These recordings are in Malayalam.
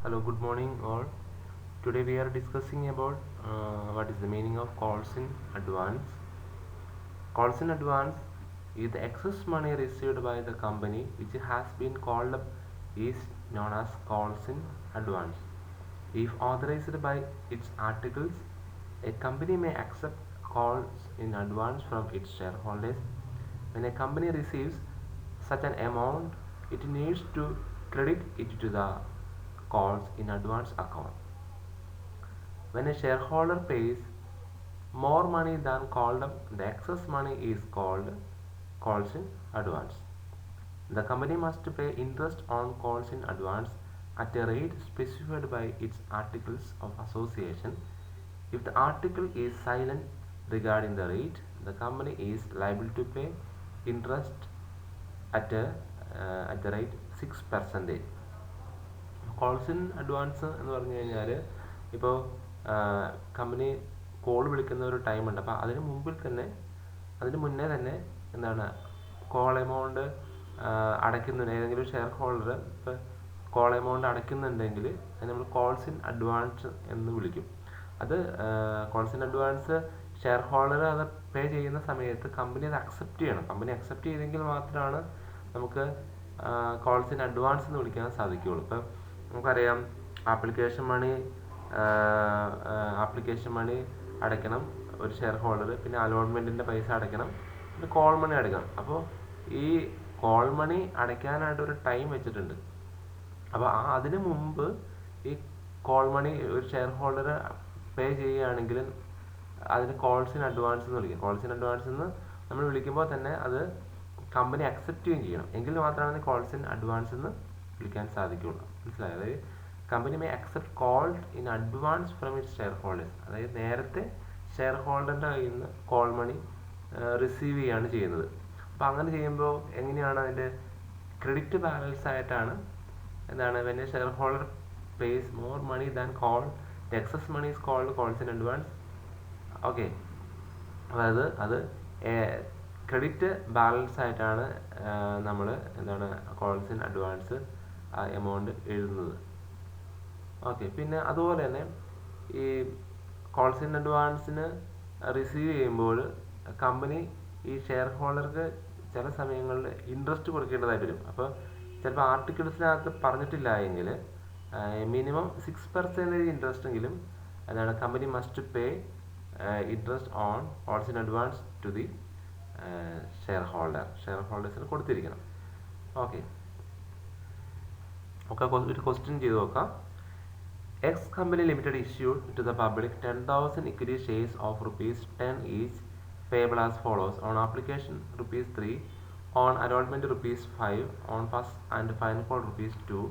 Hello, good morning all. Today we are discussing about what is the meaning of calls in advance. Calls in advance is the excess money received by the company which has been called up is known as calls in advance. If authorized by its articles, a company may accept calls in advance from its shareholders. When a company receives such an amount, it needs to credit it to the calls in advance account. When a shareholder pays more money than called up, the excess money is called calls in advance. The company must pay interest on calls in advance at a rate specified by its articles of association. If the article is silent regarding the rate, the company is liable to pay interest at the rate 6%. Calls in advance എന്ന് പറഞ്ഞു കഴിഞ്ഞാൽ ഇപ്പോൾ കമ്പനി കോൾ വിളിക്കുന്ന ഒരു ടൈമുണ്ട്. അപ്പോൾ അതിന് മുന്നേ തന്നെ എന്താണ് കോൾ എമൗണ്ട് അടയ്ക്കുന്നുണ്ട്. ഏതെങ്കിലും ഷെയർ ഹോൾഡർ ഇപ്പോൾ കോൾ എമൗണ്ട് അടയ്ക്കുന്നുണ്ടെങ്കിൽ അതിന് നമ്മൾ കോൾസ് ഇൻ അഡ്വാൻസ് എന്ന് വിളിക്കും. അത് calls in advance share holder അത് പേ ചെയ്യുന്ന സമയത്ത് കമ്പനി അത് അക്സെപ്റ്റ് ചെയ്യണം. കമ്പനി അക്സെപ്റ്റ് ചെയ്തെങ്കിൽ മാത്രമാണ് നമുക്ക് കോൾസ് ഇൻ അഡ്വാൻസ് എന്ന് വിളിക്കാൻ സാധിക്കുകയുള്ളൂ. ഇപ്പം നമുക്കറിയാം ആപ്ലിക്കേഷൻ മണി അടയ്ക്കണം ഒരു ഷെയർ ഹോൾഡർ, പിന്നെ അലോട്ട്മെൻറ്റിൻ്റെ പൈസ അടയ്ക്കണം, പിന്നെ കോൾ മണി അടയ്ക്കണം. അപ്പോൾ ഈ കോൾ മണി അടയ്ക്കാനായിട്ടൊരു ടൈം വെച്ചിട്ടുണ്ട്. അപ്പോൾ അതിന് മുമ്പ് ഈ കോൾ മണി ഒരു ഷെയർ ഹോൾഡർ പേ ചെയ്യുകയാണെങ്കിൽ അതിന് കോൾസ് ഇൻ അഡ്വാൻസ് എന്ന് വിളിക്കും. കോൾസ് ഇൻ അഡ്വാൻസ് എന്ന് നമ്മൾ വിളിക്കുമ്പോൾ തന്നെ അത് കമ്പനി അക്സെപ്റ്റ് ചെയ്യണം. എങ്കിൽ മാത്രമാണ് കോൾസ് ഇൻ അഡ്വാൻസ് എന്ന് വിളിക്കാൻ സാധിക്കുകയുള്ളൂ. മനസ്സിലായത്? അതായത് company may accept called in advance from its shareholders. അതായത് നേരത്തെ ഷെയർ ഹോൾഡറിൻ്റെ കയ്യിൽ നിന്ന് കോൾ മണി റിസീവ് ചെയ്യുകയാണ് ചെയ്യുന്നത്. അപ്പോൾ അങ്ങനെ ചെയ്യുമ്പോൾ എങ്ങനെയാണ് അതിൻ്റെ ക്രെഡിറ്റ് ബാലൻസ് ആയിട്ടാണ് എന്താണ് when a shareholder pays more money than call the excess money is called calls in advance. Okay, അതായത് അത് ക്രെഡിറ്റ് ബാലൻസ് ആയിട്ടാണ് നമ്മൾ എന്താണ് കോൾസ് ഇൻ അഡ്വാൻസ് എമൗണ്ട് എഴുതുന്നത്. ഓക്കെ, പിന്നെ അതുപോലെ തന്നെ ഈ കോൾസ് ഇൻ അഡ്വാൻസിന് റിസീവ് ചെയ്യുമ്പോൾ കമ്പനി ഈ ഷെയർ ഹോൾഡർക്ക് ചില സമയങ്ങളിൽ ഇൻട്രസ്റ്റ് കൊടുക്കേണ്ടതായിട്ട് വരും. അപ്പോൾ ചിലപ്പോൾ ആർട്ടിക്കിൾസിനകത്ത് പറഞ്ഞിട്ടില്ല എങ്കിൽ മിനിമം 6% ഇൻട്രസ്റ്റ് എങ്കിലും എന്താണ് company must pay interest on calls in advance to the share ഹോൾഡേഴ്സിന് കൊടുത്തിരിക്കണം. ഓക്കെ, ഒരു ക്വസ്റ്റ്യൻ ചെയ്ത് നോക്കാം. X company limited issued to the public 10,000 equity shares of ₹10 each payable as follows. On application ₹3, on allotment ₹5, on first and final call ₹2.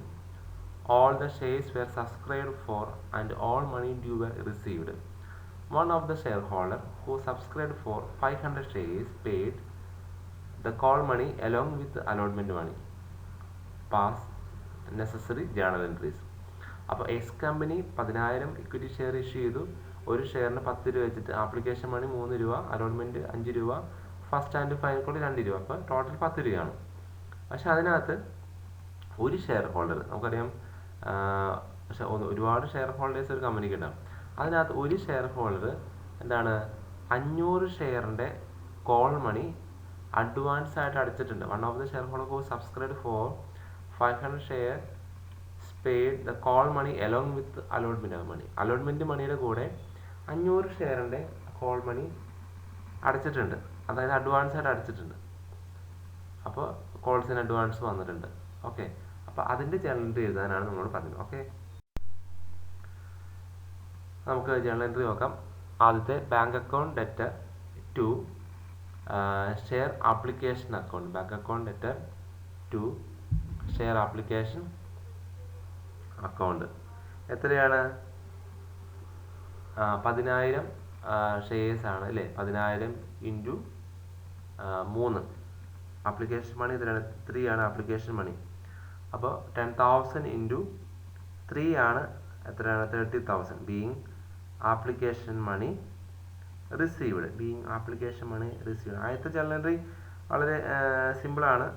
All the shares were subscribed for and all money due were received. One of the shareholder who subscribed for 500 shares paid the call money along with the allotment money. Pass necessary journal entries. അപ്പോൾ X company 10,000 equity share issue ചെയ്തു. ഒരു ഷെയറിന് 10 രൂപ വെച്ചിട്ട് ആപ്ലിക്കേഷൻ മണി 3 രൂപ, അലോട്ട്മെൻറ്റ് 5 രൂപ, ഫസ്റ്റ് ആൻഡ് ഫൈനൽ കോൾ 2 രൂപ. അപ്പോൾ ടോട്ടൽ 10 രൂപയാണ്. പക്ഷെ അതിനകത്ത് ഒരു ഷെയർ ഹോൾഡർ, നമുക്കറിയാം പക്ഷെ ഒരുപാട് ഷെയർ ഹോൾഡേഴ്സ് ഒരു കമ്പനിക്ക് ഉണ്ടാകും. അതിനകത്ത് ഒരു ഷെയർ ഹോൾഡർ എന്താണ് 500 ഷെയറിൻ്റെ കോൾ മണി അഡ്വാൻസ് ആയിട്ട് അടച്ചിട്ടുണ്ട്. One of the share holder who subscribe for 500 share paid the call money along with allotment മണിയുടെ കൂടെ 500 ഷെയറിൻ്റെ കോൾ മണി അടച്ചിട്ടുണ്ട്. അതായത് അഡ്വാൻസ് ആയിട്ട് അടച്ചിട്ടുണ്ട്. അപ്പോൾ കോൾസ് ഇൻ അഡ്വാൻസ് വന്നിട്ടുണ്ട്. ഓക്കെ, അപ്പോൾ അതിൻ്റെ ജേണൽ എൻട്രി എഴുതാനാണ് നമ്മൾ പറഞ്ഞത്. ഓക്കെ, നമുക്ക് ജേണൽ എൻട്രി നോക്കാം. ആദ്യത്തെ bank account debtor to share application account. Bank account debtor to share application account എത്രയാണ്? 10,000 ഷെയർസ് ആണ് അല്ലേ? 10,000 ഇൻറ്റു 3. ആപ്ലിക്കേഷൻ മണി എത്രയാണ്? 3 ആണ് ആപ്ലിക്കേഷൻ മണി. അപ്പോൾ 10,000 ഇൻറ്റു 3 ആണ് എത്രയാണ്? 30,000. Being application money received. ആദ്യത്തെ ജേണൽ എൻട്രി വളരെ സിമ്പിളാണ്.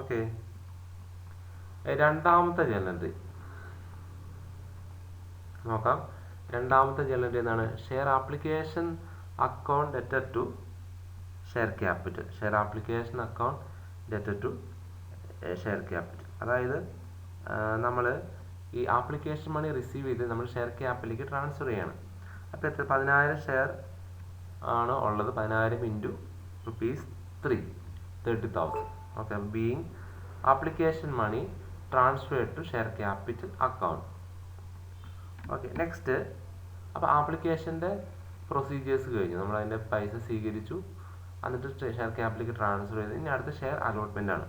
ഓക്കെ, രണ്ടാമത്തെ ജേണൽ എൻട്രി നോക്കാം. രണ്ടാമത്തെ ജേർണൽ എൻട്രി എന്താണ്? Share application account debtor to share capital. Share application account debtor to share capital. അതായത് നമ്മൾ ഈ ആപ്ലിക്കേഷൻ മണി റിസീവ് ചെയ്ത് നമ്മൾ ഷെയർ ക്യാപിറ്റലിലേക്ക് ട്രാൻസ്ഫർ ചെയ്യണം. അപ്പോൾ എത്ര? 10,000 ഷെയർ ആണ് ഉള്ളത്. 10,000 into ₹3 30,000. Okay, being application money transferred to share capital account. Okay, next. അപ്പോൾ ആപ്ലിക്കേഷൻ്റെ പ്രൊസീജിയേഴ്സ് കഴിഞ്ഞു. നമ്മൾ അതിൻ്റെ പൈസ സ്വീകരിച്ചു, എന്നിട്ട് ഷെയർ ക്യാപിറ്റലിലേക്ക് ട്രാൻസ്ഫർ ചെയ്ത് ഇനി അടുത്ത ഷെയർ അലോട്ട്മെൻ്റ് ആണ്.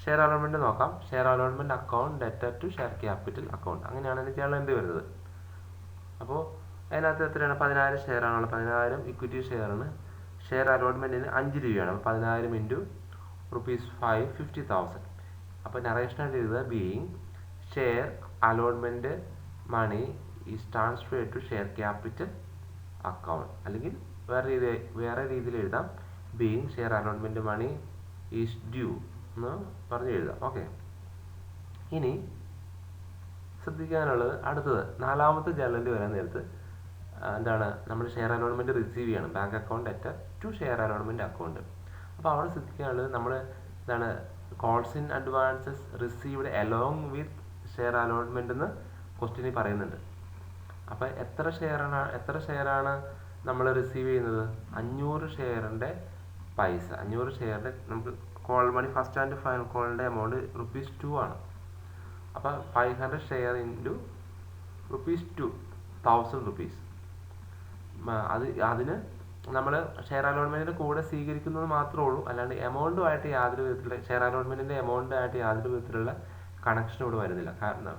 ഷെയർ അലോട്ട്മെൻറ്റ് നോക്കാം. Share allotment account debtor to share capital account. അങ്ങനെയാണ് അതിൻ്റെ ജേർണൽ എൻട്രി വരുന്നത്. അപ്പോൾ അതിനകത്ത് എത്രയാണ്? 10,000 ഷെയർ ആണുള്ളത്. 10,000 ഇക്വിറ്റി ഷെയറിന് ഷെയർ അലോട്ട്മെൻറ്റിന് 5 രൂപയാണ്. അപ്പോൾ 10,000 ഇൻറ്റു ₹5 50,000. അപ്പോൾ നറേഷനായിട്ട് എഴുതുക being share allotment money is transferred to share capital account. അല്ലെങ്കിൽ വേറെ രീതിയിൽ എഴുതാം, being share allotment money is due എന്ന് പറഞ്ഞ് എഴുതാം. ഓക്കെ, ഇനി ശ്രദ്ധിക്കാനുള്ളത് അടുത്തത് നാലാമത്തെ ജേർണൽ വരാൻ നേരത്ത് എന്താണ്? നമ്മൾ ഷെയർ അലോട്ട്മെൻറ്റ് റിസീവ് ചെയ്യണം. Bank account debtor to share allotment account. അപ്പോൾ അവിടെ ശ്രദ്ധിക്കാനുള്ളത് നമ്മൾ എന്താണ്? Calls in advances received along with share allotment എന്ന് ക്വസ്റ്റ്യനിൽ പറയുന്നുണ്ട്. അപ്പോൾ എത്ര ഷെയറാണ് നമ്മൾ റിസീവ് ചെയ്യുന്നത്? 500 ഷെയറിൻ്റെ പൈസ. 500 ഷെയറിൻ്റെ നമുക്ക് call money first and final കോളിൻ്റെ എമൗണ്ട് ₹2 ആണ്. അപ്പോൾ 500 ഷെയർ ഇൻറ്റു ₹2,000. അതിന് നമ്മൾ ഷെയർ അലോട്ട്മെൻറ്റിൻ്റെ കൂടെ സ്വീകരിക്കുന്നത് മാത്രമേ ഉള്ളൂ. അല്ലാണ്ട് എമൗണ്ടുമായിട്ട് യാതൊരു വിധത്തിലുള്ള ഷെയർ അലോട്ട്മെൻറ്റിൻ്റെ എമൗണ്ടായിട്ട് യാതൊരു വിധത്തിലുള്ള കണക്ഷൻ ഇവിടെ വരുന്നില്ല.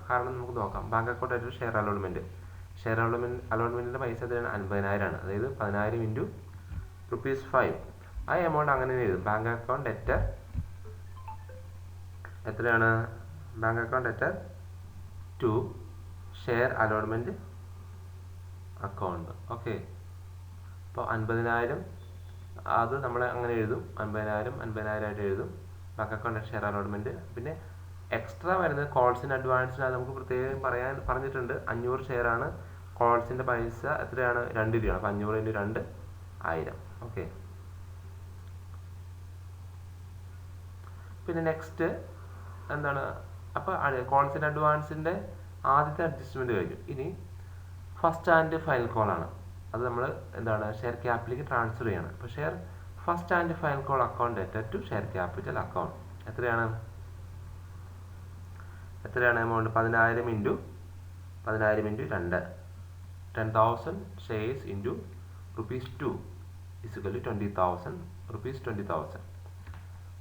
കാരണം നമുക്ക് നോക്കാം. ബാങ്ക് അക്കൗണ്ട് ആയിട്ട് ഷെയർ അലോട്ട്മെൻറ്റിൻ്റെ പൈസ എത്രയാണ്? 50,000 ആണ്. അതായത് 10,000 ഇൻറ്റു ₹5. ആ എമൗണ്ട് അങ്ങനെ എഴുതും. ബാങ്ക് അക്കൗണ്ട് ഡെറ്റർ എത്രയാണ്? Bank account debtor to share allotment account. Okay, അപ്പോൾ 50,000 അത് നമ്മൾ അങ്ങനെ എഴുതും. 50,000 ആയിട്ട് എഴുതും. Bank account share allotment. പിന്നെ എക്സ്ട്രാ വരുന്നത് കോൾസ് ഇൻ അഡ്വാൻസിന്. അത് നമുക്ക് പ്രത്യേകം പറഞ്ഞിട്ടുണ്ട്. 500 ഷെയറാണ്. കോൾസിൻ്റെ പൈസ എത്രയാണ്? 2 രൂപയാണ്. അപ്പോൾ 500 ഇൻറ്റു 2 1000. ഓക്കെ, പിന്നെ നെക്സ്റ്റ് എന്താണ്? അപ്പോൾ കോൾസ് ഇൻ അഡ്വാൻസിൻ്റെ ആദ്യത്തെ അഡ്ജസ്റ്റ്മെൻറ്റ് കഴിഞ്ഞു. ഇനി ഫസ്റ്റ് ആൻഡ് ഫൈനൽ കോളാണ്. അത് നമ്മൾ എന്താണ്? ഷെയർ ക്യാപിറ്റലിലേക്ക് ട്രാൻസ്ഫർ ചെയ്യണം. അപ്പോൾ share first and final call account debtor to share capital account. എത്രയാണ് amount? 10,000 into 2 10,000 shares into ₹2 is equal to 20,000.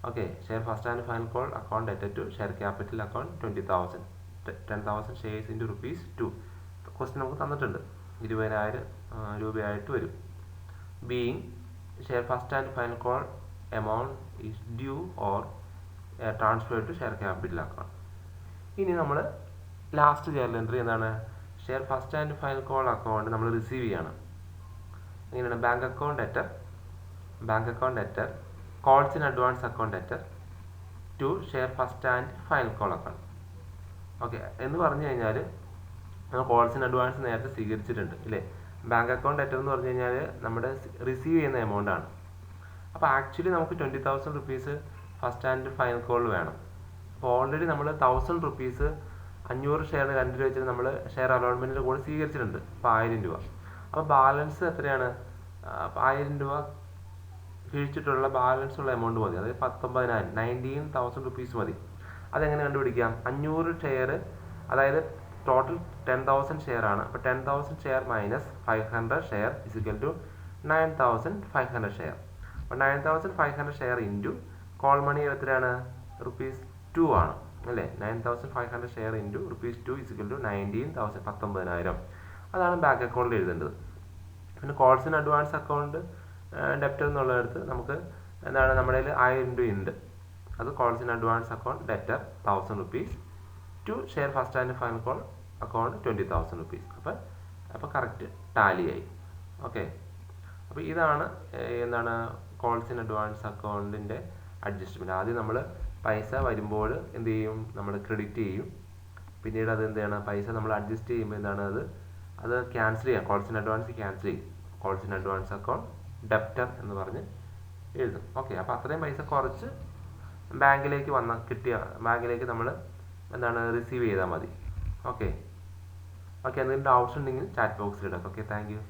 Okay, share first and final call account debtor to share capital account 20,000. 10,000 shares into ₹2. Question നമുക്ക് തന്നിട്ടുണ്ട്. 20,000 രൂപയായിട്ട് വരും. Being share first and final call amount is due or transfer to share capital account. ഇനി നമ്മൾ ലാസ്റ്റ് ജേർണൽ എൻട്രി എന്താണ്? Share first and final call account നമ്മൾ റിസീവ് ചെയ്യണം. എങ്ങനെയാണ്? Bank account debtor calls in advance account debtor to share first and final call account. Okay, എന്ന് പറഞ്ഞു കഴിഞ്ഞാൽ നമ്മൾ കോൾസ് ഇൻ അഡ്വാൻസ് നേരത്തെ സ്വീകരിച്ചിട്ടുണ്ട് ഇല്ലേ? ബാങ്ക് അക്കൗണ്ട് ഡെറ്റർ എന്ന് പറഞ്ഞു കഴിഞ്ഞാൽ നമ്മുടെ റിസീവ് ചെയ്യുന്ന എമൗണ്ട് ആണ്. അപ്പോൾ ആക്ച്വലി നമുക്ക് ₹20,000 ഫസ്റ്റ് ആൻഡ് ഫൈനൽ കോൾ വേണം. അപ്പോൾ ഓൾറെഡി നമ്മൾ ₹1,000 500 ഷെയറിന് 2 രൂപ വെച്ചിട്ട് നമ്മൾ ഷെയർ അലോട്ട്മെൻറ്റിൻ്റെ കൂടെ സ്വീകരിച്ചിട്ടുണ്ട്. അപ്പോൾ 1000 രൂപ. അപ്പോൾ ബാലൻസ് എത്രയാണ്? 1000 രൂപ കിഴിച്ചിട്ടുള്ള ബാലൻസ് ഉള്ള എമൗണ്ട് മതി. അതായത് 19,000 മതി. അതെങ്ങനെ കണ്ടുപിടിക്കാം? 500 ഷെയർ, അതായത് ടോട്ടൽ 10,000 ഷെയർ ആണ്. അപ്പോൾ 10,000 share minus 500 share is equal to 9,500 share. അപ്പോൾ 9,500 ഷെയർ ഇൻറ്റു കോൾ മണി എത്രയാണ്? ₹2 ആണ് അല്ലേ? 9,500 ഷെയർ ഇൻറ്റു ₹2 ഇസിക്കൽ ടു 19,000. അതാണ് ബാങ്ക് അക്കൗണ്ടിൽ എഴുതേണ്ടത്. പിന്നെ calls in advance account debtor എന്നുള്ളിടത്ത് നമുക്ക് എന്താണ്? നമ്മുടെ കയ്യിൽ 1000 രൂപ ഉണ്ട്. അത് calls in advance account debtor ₹1,000 to share first and final call account ₹20,000. അപ്പോൾ കറക്റ്റ് ടാലിയായി. ഓക്കെ, അപ്പോൾ ഇതാണ് എന്താണ്? കോൾസ് ഇൻ അഡ്വാൻസ് അക്കൗണ്ടിൻ്റെ അഡ്ജസ്റ്റ്മെൻറ്റ്. ആദ്യം നമ്മൾ പൈസ വരുമ്പോൾ എന്ത് ചെയ്യും? നമ്മൾ ക്രെഡിറ്റ് ചെയ്യും. പിന്നീട് അത് എന്താണ്? പൈസ നമ്മൾ അഡ്ജസ്റ്റ് ചെയ്യുമ്പോൾ എന്താണ്? അത് അത് ക്യാൻസൽ ചെയ്യാം. കോൾസ് ഇൻ അഡ്വാൻസ് ക്യാൻസൽ ചെയ്യും. Calls in advance account debtor എന്ന് പറഞ്ഞ് എഴുതും. ഓക്കെ, അപ്പോൾ അത്രയും പൈസ കുറച്ച് ബാങ്കിലേക്ക് ബാങ്കിലേക്ക് നമ്മൾ റിസീവ് ചെയ്താൽ മതി. ഓക്കെ, എന്തെങ്കിലും ഡൗട്ട്സ് ഉണ്ടെങ്കിൽ ചാറ്റ് ബോക്സിൽ ഇടാം. Okay, thank you.